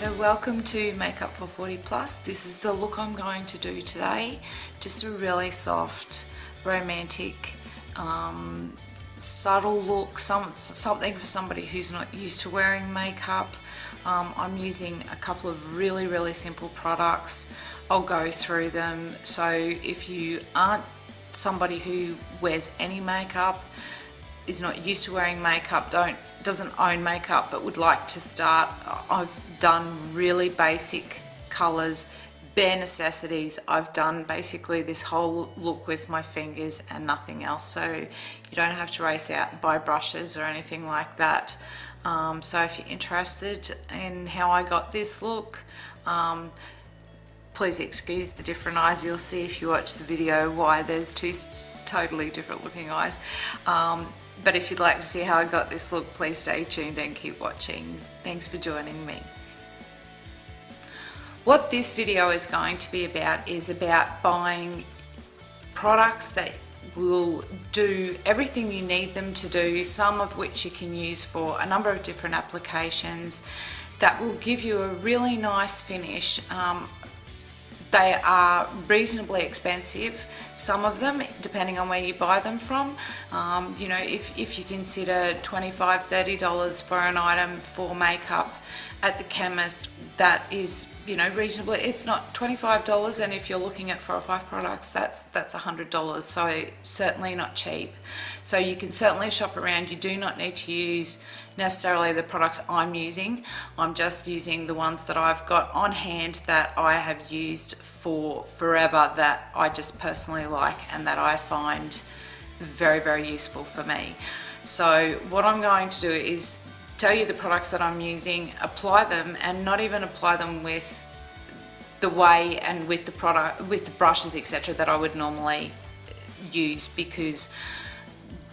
So welcome to Makeup for 40 Plus. This is the look I'm going to do today. Just a really soft, romantic, subtle look, something for somebody who's not used to wearing makeup. I'm using a couple of really simple products. I'll go through them. So if you aren't somebody who wears any makeup, is not used to wearing makeup, doesn't own makeup but would like to start, I've done really basic colors, bare necessities. I've done basically this whole look with my fingers and nothing else, so you don't have to race out and buy brushes or anything like that. So if you're interested in how I got this look, please excuse the different eyes you'll see if you watch the video, why there's two totally different looking eyes. But if you'd like to see how I got this look, please stay tuned and keep watching. Thanks for joining me. What this video is going to be about is about buying products that will do everything you need them to do, some of which you can use for a number of different applications that will give you a really nice finish. They are reasonably expensive, some of them, depending on where you buy them from. You know, if you consider $25, $30 for an item for makeup at the chemist, that is, you know, reasonably, it's not $25, and if you're looking at 4 or 5 products, that's $100, so certainly not cheap. So you can certainly shop around. You do not need to use necessarily the products I'm using. I'm just using the ones that I've got on hand that I have used for forever, that I just personally like and that I find very useful for me. So what I'm going to do is tell you the products that I'm using, apply them, and not even apply them with the way and with the product, with the brushes, etc., that I would normally use, because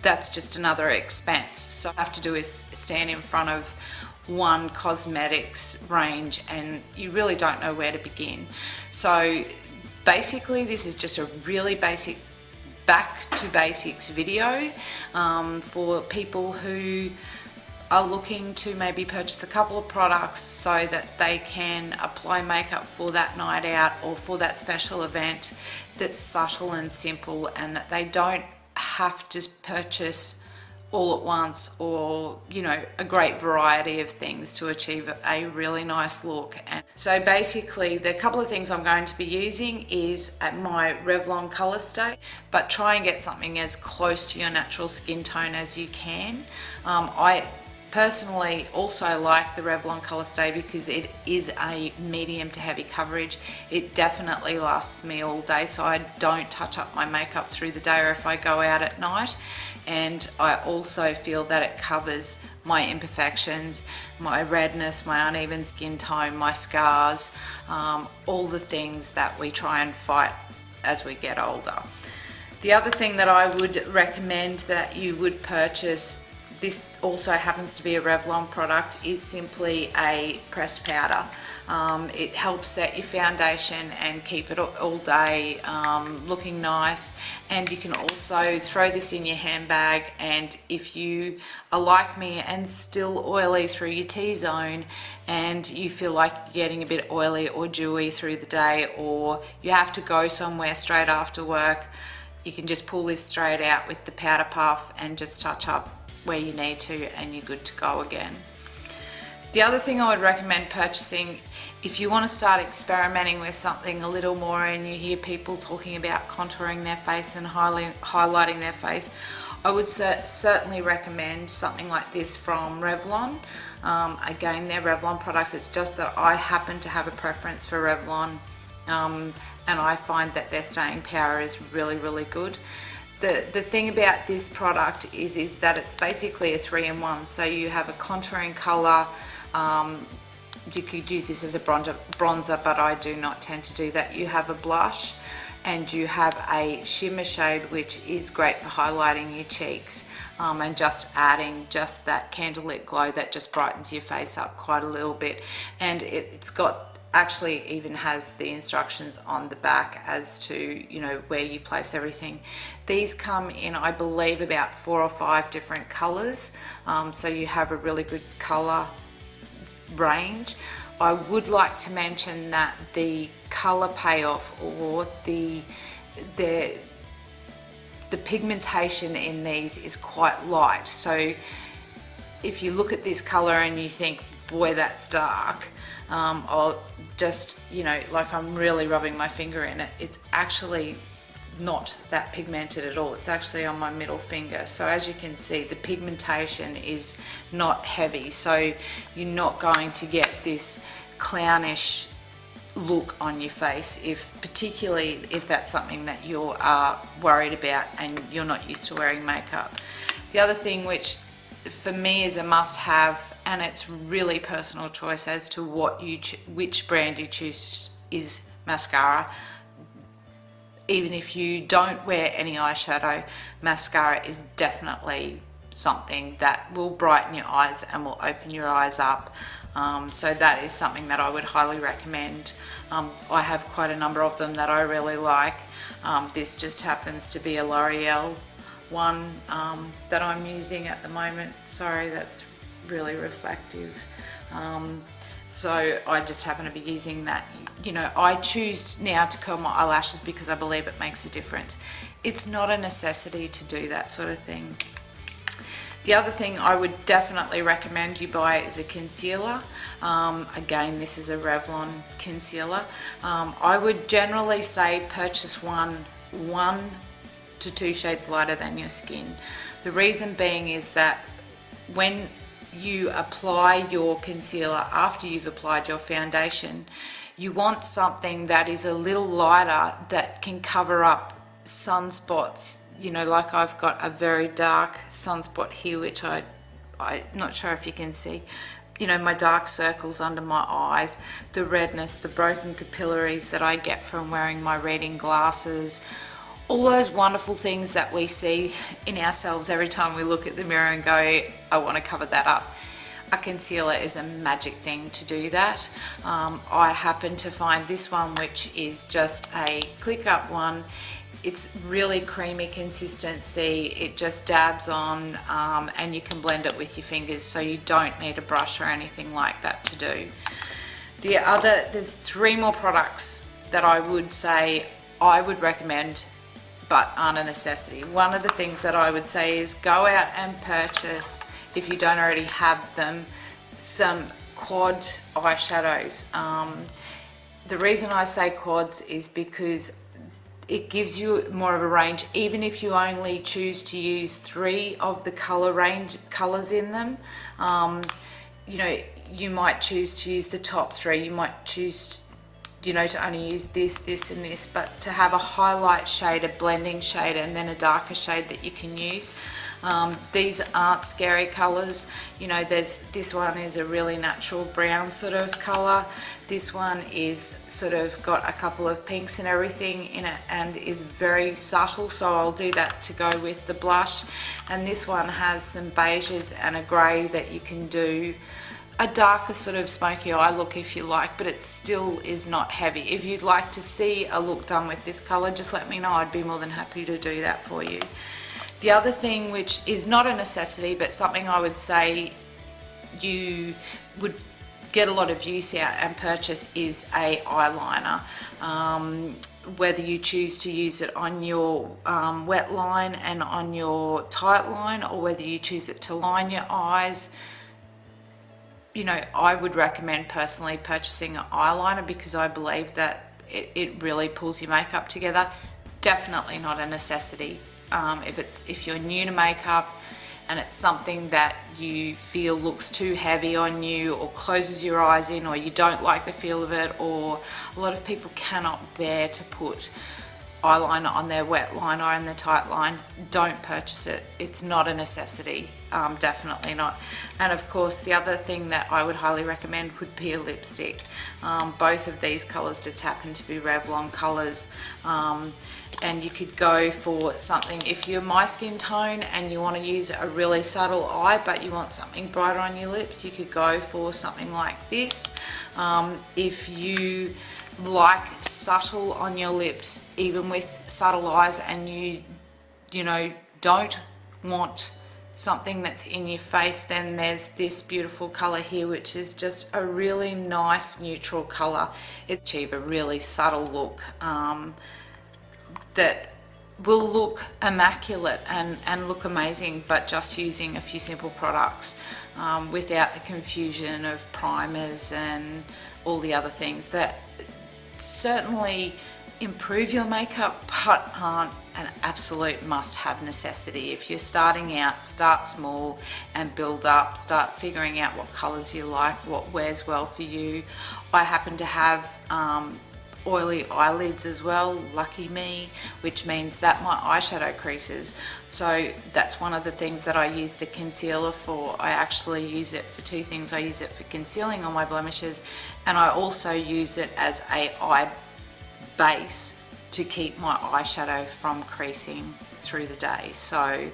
that's just another expense. So what I have to do is stand in front of one cosmetics range and you really don't know where to begin. So basically this is just a really basic back to basics video for people who are looking to maybe purchase a couple of products so that they can apply makeup for that night out or for that special event that's subtle and simple, and that they don't have to purchase all at once, or, you know, a great variety of things to achieve a really nice look. And so basically the couple of things I'm going to be using is my Revlon Colorstay, but try and get something as close to your natural skin tone as you can. I personally also like the Revlon Colorstay because it is a medium to heavy coverage. It definitely lasts me all day, so I don't touch up my makeup through the day or if I go out at night. And I also feel that it covers my imperfections, my redness, my uneven skin tone, my scars, all the things that we try and fight as we get older. The other thing that I would recommend that you would purchase, this also happens to be a Revlon product, is simply a pressed powder. It helps set your foundation and keep it all day looking nice. And you can also throw this in your handbag, and if you are like me and still oily through your T-zone and you feel like you're getting a bit oily or dewy through the day, or you have to go somewhere straight after work, you can just pull this straight out with the powder puff and just touch up where you need to, and you're good to go again. The other thing I would recommend purchasing, if you want to start experimenting with something a little more and you hear people talking about contouring their face and highlighting their face, I would certainly recommend something like this from Revlon. Again, they're Revlon products, it's just that I happen to have a preference for Revlon, and I find that their staying power is really good. The thing about this product is that it's basically a 3-in-1. So you have a contouring color, you could use this as a bronzer, but I do not tend to do that. You have a blush, and you have a shimmer shade, which is great for highlighting your cheeks and just adding just that candlelit glow that just brightens your face up quite a little bit. And it's got, actually even has the instructions on the back as to, you know, where you place everything. These come in, I believe, about 4 or 5 different colors, so you have a really good color range. I would like to mention that the color payoff, or the pigmentation in these is quite light. So if you look at this color and you think, boy, that's dark, I'll just, you know, like I'm really rubbing my finger in it, it's actually not that pigmented at all. It's actually on my middle finger. So as you can see, the pigmentation is not heavy, so you're not going to get this clownish look on your face, particularly if that's something that you are worried about and you're not used to wearing makeup. The other thing which for me is a must-have, and it's really personal choice as to which brand you choose, is mascara. Even if you don't wear any eyeshadow, mascara is definitely something that will brighten your eyes and will open your eyes up. So that is something that I would highly recommend. I have quite a number of them that I really like. This just happens to be a L'Oreal one that I'm using at the moment. Sorry, that's really reflective. So I just happen to be using that. You know, I choose now to curl my eyelashes because I believe it makes a difference. It's not a necessity to do that sort of thing. The other thing I would definitely recommend you buy is a concealer. Again, this is a Revlon concealer. I would generally say purchase one to 2 shades lighter than your skin. The reason being is that when you apply your concealer after you've applied your foundation, you want something that is a little lighter that can cover up sunspots. You know, like I've got a very dark sunspot here, which I'm not sure if you can see. You know, my dark circles under my eyes, the redness, the broken capillaries that I get from wearing my reading glasses, all those wonderful things that we see in ourselves every time we look at the mirror and go, I want to cover that up. A concealer is a magic thing to do that. I happen to find this one, which is just a click up one. It's really creamy consistency. It just dabs on and you can blend it with your fingers, so you don't need a brush or anything like that to do. There's 3 more products that I would say I would recommend but aren't a necessity. One of the things that I would say is go out and purchase, if you don't already have them, some quad eyeshadows. The reason I say quads is because it gives you more of a range. Even if you only choose to use 3 of the colors in them, you know, you might choose to use the top 3. You might choose, you know, to only use this and this, but to have a highlight shade, a blending shade, and then a darker shade that you can use. These aren't scary colors. You know, this one is a really natural brown sort of color. This one is sort of got a couple of pinks and everything in it and is very subtle, so I'll do that to go with the blush. And this one has some beiges and a grey that you can do a darker sort of smoky eye look if you like, but it still is not heavy. If you'd like to see a look done with this color, just let me know. I'd be more than happy to do that for you. The other thing, which is not a necessity but something I would say you would get a lot of use out and purchase, is a eyeliner. Whether you choose to use it on your wet line and on your tight line, or whether you choose it to line your eyes, you know, I would recommend personally purchasing an eyeliner because I believe that it really pulls your makeup together. Definitely not a necessity. If you're new to makeup and it's something that you feel looks too heavy on you or closes your eyes in, or you don't like the feel of it, or a lot of people cannot bear to put eyeliner on their wet line or in the tight line, don't purchase it. It's not a necessity. Definitely not. And of course, the other thing that I would highly recommend would be a lipstick. Both of these colors just happen to be Revlon colors, and you could go for something, if you're my skin tone and you want to use a really subtle eye but you want something brighter on your lips, you could go for something like this. If you like subtle on your lips, even with subtle eyes, and you know, don't want something that's in your face, then there's this beautiful color here, which is just a really nice neutral color. It achieves a really subtle look that will look immaculate and look amazing, but just using a few simple products without the confusion of primers and all the other things that certainly improve your makeup but aren't an absolute must-have necessity. If you're starting out, start small and build up. Start figuring out what colors you like, what wears well for you. I happen to have oily eyelids as well, lucky me, which means that my eyeshadow creases. So that's one of the things that I use the concealer for. I actually use it for two things. I use it for concealing on my blemishes, and I also use it as a eye base to keep my eyeshadow from creasing through the day. So,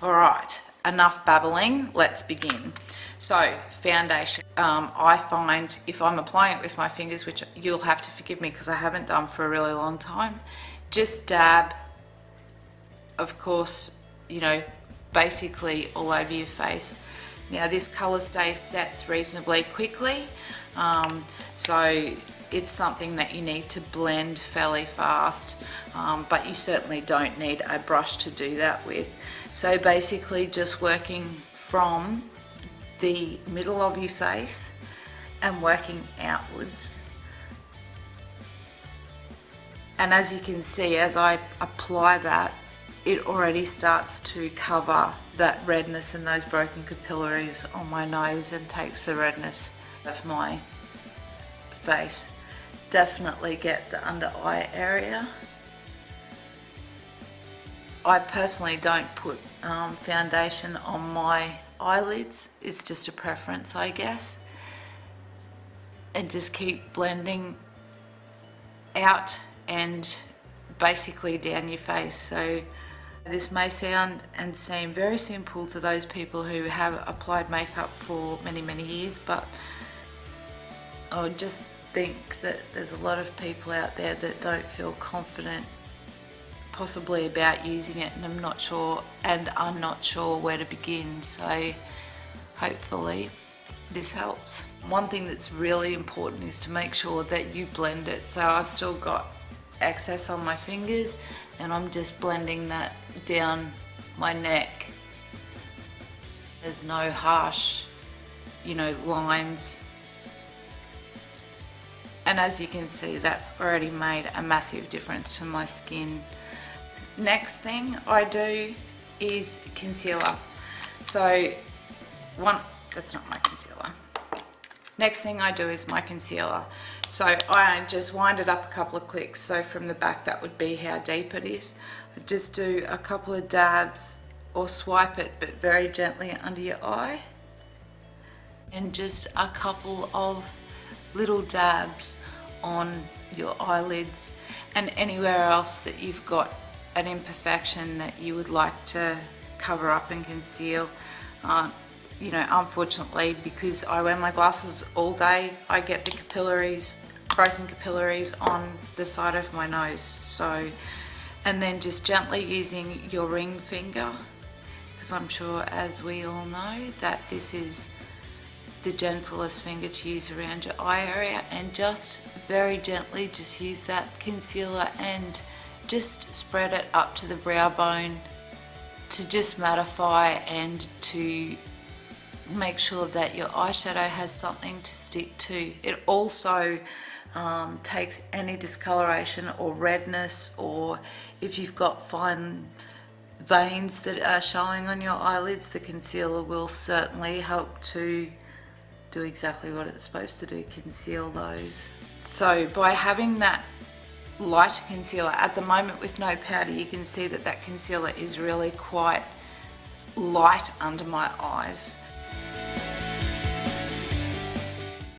all right, enough babbling, let's begin. So, foundation. I find if I'm applying it with my fingers, which you'll have to forgive me because I haven't done for a really long time, just dab, of course, you know, basically all over your face. Now this Colorstay sets reasonably quickly, so it's something that you need to blend fairly fast, but you certainly don't need a brush to do that with. So basically just working from the middle of your face and working outwards. And as you can see, as I apply that, it already starts to cover that redness and those broken capillaries on my nose and takes the redness of my face. Definitely get the under eye area. I personally don't put foundation on my eyelids. It's just a preference, I guess. And just keep blending out and basically down your face. So this may sound and seem very simple to those people who have applied makeup for many years, but I would just think that there's a lot of people out there that don't feel confident possibly about using it, and I'm not sure where to begin. So hopefully this helps. One thing that's really important is to make sure that you blend it. So I've still got excess on my fingers and I'm just blending that down my neck. There's no harsh, you know, lines. And as you can see, that's already made a massive difference to my skin. Next thing I do is concealer. So that's not my concealer. Next thing I do is my concealer. So I just wind it up a couple of clicks. So from the back, that would be how deep it is. I just do a couple of dabs or swipe it, but very gently under your eye. And just a couple of little dabs on your eyelids and anywhere else that you've got an imperfection that you would like to cover up and conceal. You know, unfortunately, because I wear my glasses all day, I get the capillaries, broken capillaries on the side of my nose. So, and then just gently using your ring finger, because I'm sure, as we all know, that this is the gentlest finger to use around your eye area, and just very gently just use that concealer and just spread it up to the brow bone to just mattify and to make sure that your eyeshadow has something to stick to. It also takes any discoloration or redness, or if you've got fine veins that are showing on your eyelids, the concealer will certainly help to do exactly what it's supposed to do, conceal those. So by having that lighter concealer at the moment with no powder, you can see that that concealer is really quite light under my eyes.